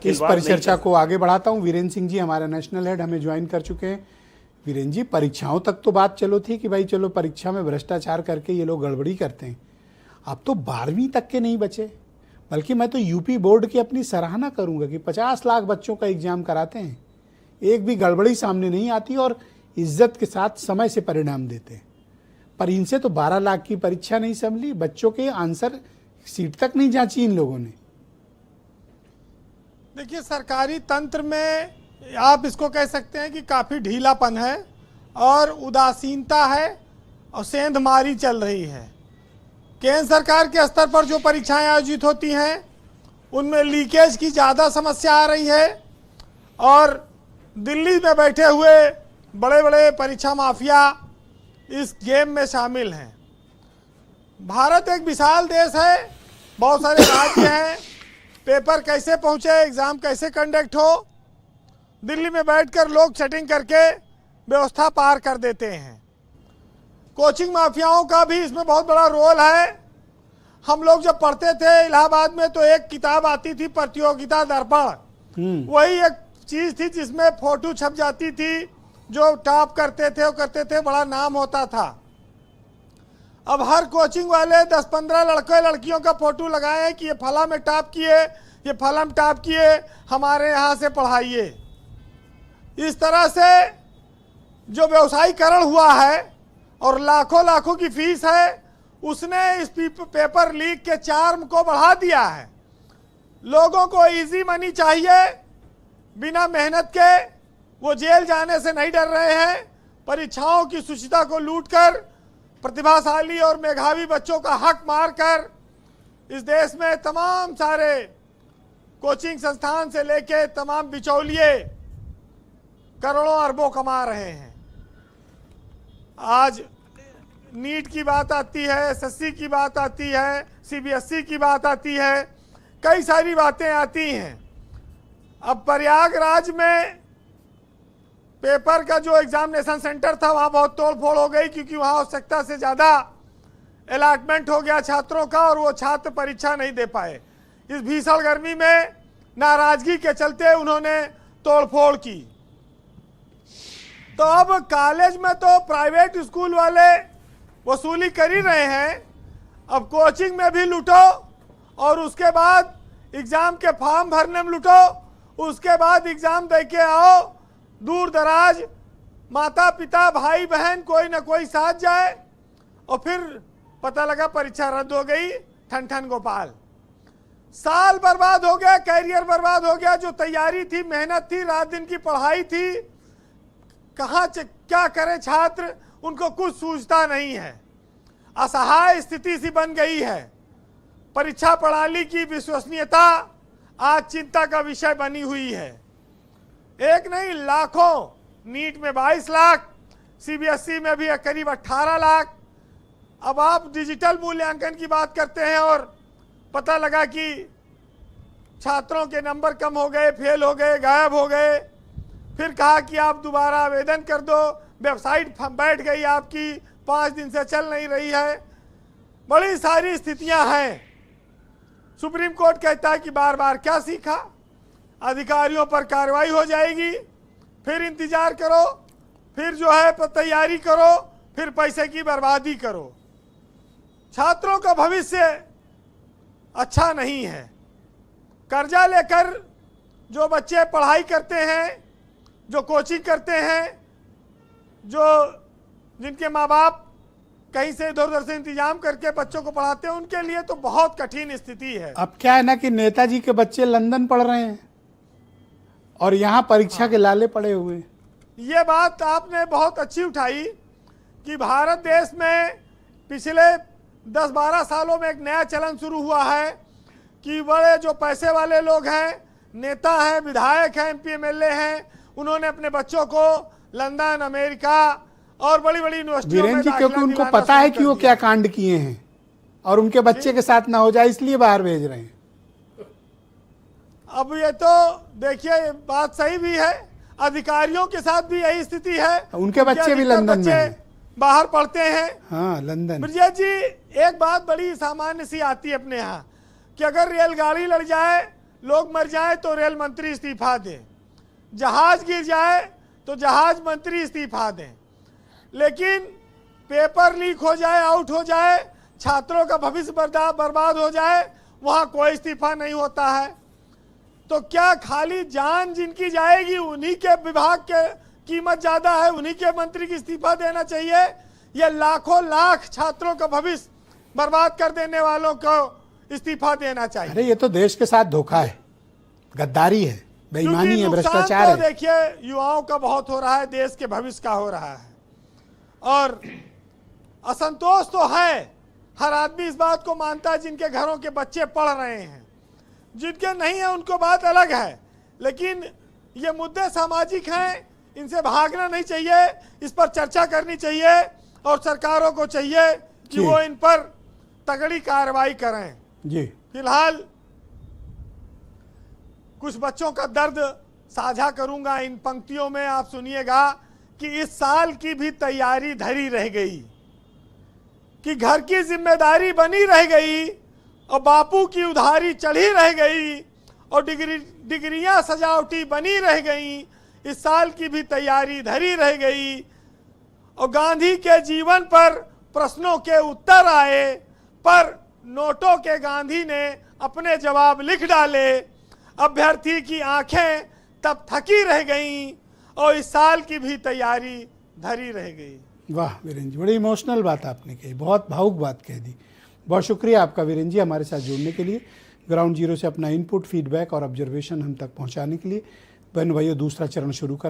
इस परिचर्चा को आगे बढ़ाता हूं। वीरेंद्र सिंह जी हमारा नेशनल हेड हमें ज्वाइन कर चुके हैं। वीरेंद्र जी, परीक्षाओं तक तो बात चलो थी कि भाई चलो परीक्षा में भ्रष्टाचार करके ये लोग गड़बड़ी करते हैं। अब तो 12वीं तक के नहीं बचे, बल्कि मैं तो यूपी बोर्ड की अपनी सराहना करूंगा कि 50 लाख बच्चों का एग्जाम कराते हैं, एक भी गड़बड़ी सामने नहीं आती और इज्जत के साथ समय से परिणाम देते हैं। पर इनसे तो 12 लाख की परीक्षा नहीं संभली, बच्चों के आंसर सीट तक नहीं जांची इन लोगों ने। देखिए, सरकारी तंत्र में आप इसको कह सकते हैं कि काफ़ी ढीलापन है और उदासीनता है और सेंधमारी चल रही है। केंद्र सरकार के स्तर पर जो परीक्षाएं आयोजित होती हैं उनमें लीकेज की ज़्यादा समस्या आ रही है और दिल्ली में बैठे हुए बड़े बड़े परीक्षा माफिया इस गेम में शामिल हैं। भारत एक विशाल देश है, बहुत सारे राज्य हैं, पेपर कैसे पहुंचे, एग्ज़ाम कैसे कंडक्ट हो, दिल्ली में बैठकर लोग चैटिंग करके व्यवस्था पार कर देते हैं। कोचिंग माफियाओं का भी इसमें बहुत बड़ा रोल है। हम लोग जब पढ़ते थे इलाहाबाद में तो एक किताब आती थी प्रतियोगिता दर्पण, वही एक चीज़ थी जिसमें फोटो छप जाती थी, जो टॉप करते थे वो करते थे, बड़ा नाम होता था। अब हर कोचिंग वाले 10-15 लड़के लड़कियों का फोटो लगाए कि ये फला में टॉप किए, ये फला में टॉप किए, हमारे यहाँ से पढ़ाइए। इस तरह से जो व्यवसायीकरण हुआ है और लाखों लाखों की फीस है, उसने इस पेपर लीक के चार्म को बढ़ा दिया है। लोगों को इजी मनी चाहिए, बिना मेहनत के वो जेल जाने से नहीं डर रहे हैं। परीक्षाओं की शुचिता को लूटकर प्रतिभाशाली और मेधावी बच्चों का हक मारकर इस देश में तमाम सारे कोचिंग संस्थान से लेके तमाम बिचौलिए करोड़ों अरबों कमा रहे हैं। आज नीट की बात आती है, एसएससी की बात आती है, सीबीएसई की बात आती है, कई सारी बातें आती हैं। अब प्रयागराज में पेपर का जो एग्जामिनेशन सेंटर था वहाँ बहुत तोड़ फोड़ हो गई, क्योंकि वहाँ आवश्यकता से ज़्यादा अलॉटमेंट हो गया छात्रों का और वो छात्र परीक्षा नहीं दे पाए। इस भीषण गर्मी में नाराजगी के चलते उन्होंने तोड़फोड़ की। तो अब कॉलेज में तो प्राइवेट स्कूल वाले वसूली कर ही रहे हैं, अब कोचिंग में भी लूटो और उसके बाद एग्ज़ाम के फॉर्म भरने में लूटो, उसके बाद एग्ज़ाम दे के आओ। दूर दराज माता पिता भाई बहन कोई ना कोई साथ जाए और फिर पता लगा परीक्षा रद्द हो गई। ठन ठन गोपाल, साल बर्बाद हो गया, कैरियर बर्बाद हो गया। जो तैयारी थी, मेहनत थी, रात दिन की पढ़ाई थी, कहाँ क्या करे छात्र, उनको कुछ सूझता नहीं है। असहाय स्थिति सी बन गई है। परीक्षा प्रणाली की विश्वसनीयता आज चिंता का विषय बनी हुई है। एक नहीं, लाखों, नीट में 22 लाख, सीबीएसई में भी करीब 18 लाख। अब आप डिजिटल मूल्यांकन की बात करते हैं और पता लगा कि छात्रों के नंबर कम हो गए, फेल हो गए, गायब हो गए। फिर कहा कि आप दोबारा आवेदन कर दो, वेबसाइट बैठ गई आपकी, 5 दिन से चल नहीं रही है। बड़ी सारी स्थितियां हैं। सुप्रीम कोर्ट कहता है कि बार बार क्या सीखा, अधिकारियों पर कार्रवाई हो जाएगी, फिर इंतजार करो, फिर जो है तैयारी करो, फिर पैसे की बर्बादी करो। छात्रों का भविष्य अच्छा नहीं है। कर्जा लेकर जो बच्चे पढ़ाई करते हैं, जो कोचिंग करते हैं, जो जिनके माँ बाप कहीं से इधर उधर से इंतजाम करके बच्चों को पढ़ाते हैं, उनके लिए तो बहुत कठिन स्थिति है। अब क्या है ना कि नेताजी के बच्चे लंदन पढ़ रहे हैं और यहाँ परीक्षा के लाले पड़े हुए हैं। ये बात आपने बहुत अच्छी उठाई कि भारत देश में पिछले 10-12 सालों में एक नया चलन शुरू हुआ है कि बड़े जो पैसे वाले लोग हैं, नेता हैं, विधायक हैं, एमपी एमएलए हैं, उन्होंने अपने बच्चों को लंदन, अमेरिका और बड़ी बड़ी यूनिवर्सिटियों में वीरेंद्र जी, क्योंकि उनको पता है कि वो क्या कांड किए हैं और उनके बच्चे के साथ ना हो जाए, इसलिए बाहर भेज रहे हैं। अब ये तो देखिए बात सही भी है, अधिकारियों के साथ भी यही स्थिति है। उनके बच्चे भी लंदन में हैं, बाहर पढ़ते हैं। हाँ, लंदन। ब्रजेश जी, एक बात बड़ी सामान्य सी आती है अपने यहाँ कि अगर रेलगाड़ी लड़ जाए लोग मर जाए तो रेल मंत्री इस्तीफा दें, जहाज गिर जाए तो जहाज मंत्री इस्तीफा दें, लेकिन पेपर लीक हो जाए, आउट हो जाए, छात्रों का भविष्य बर्बाद हो जाए, वहां कोई इस्तीफा नहीं होता है। तो क्या खाली जान जिनकी जाएगी उन्हीं के विभाग के कीमत ज्यादा है, उन्हीं के मंत्री की इस्तीफा देना चाहिए, या लाखों लाख छात्रों का भविष्य बर्बाद कर देने वालों को इस्तीफा देना चाहिए? अरे ये तो देश के साथ धोखा है, गद्दारी है, बेईमानी क्योंकि है, नुकसान भ्रष्टाचार तो है। देखिए युवाओं का बहुत हो रहा है, देश के भविष्य का हो रहा है, और असंतोष तो है। हर आदमी इस बात को मानता है जिनके घरों के बच्चे पढ़ रहे हैं, जिनके नहीं है उनको बात अलग है, लेकिन ये मुद्दे सामाजिक हैं, इनसे भागना नहीं चाहिए, इस पर चर्चा करनी चाहिए और सरकारों को चाहिए कि जी। वो इन पर तगड़ी कार्रवाई करें। जी फिलहाल कुछ बच्चों का दर्द साझा करूंगा इन पंक्तियों में, आप सुनिएगा कि इस साल की भी तैयारी धरी रह गई, कि घर की जिम्मेदारी बनी रह गई और बापू की उधारी चढ़ी रह गई और डिग्रियां सजावटी बनी रह गई। इस साल की भी तैयारी धरी रह गई और गांधी के जीवन पर प्रश्नों के उत्तर आए, पर नोटों के गांधी ने अपने जवाब लिख डाले। अभ्यर्थी की आंखें तब थकी रह गईं और इस साल की भी तैयारी धरी रह गई। वाह वीरेंद्र जी, बड़ी इमोशनल बात आपने कही, बहुत भावुक बात कह दी। बहुत शुक्रिया आपका वीरेंद्र जी हमारे साथ जुड़ने के लिए, ग्राउंड जीरो से अपना इनपुट, फीडबैक और ऑब्जर्वेशन हम तक पहुंचाने के लिए। बहन भाइयों, दूसरा चरण शुरू कर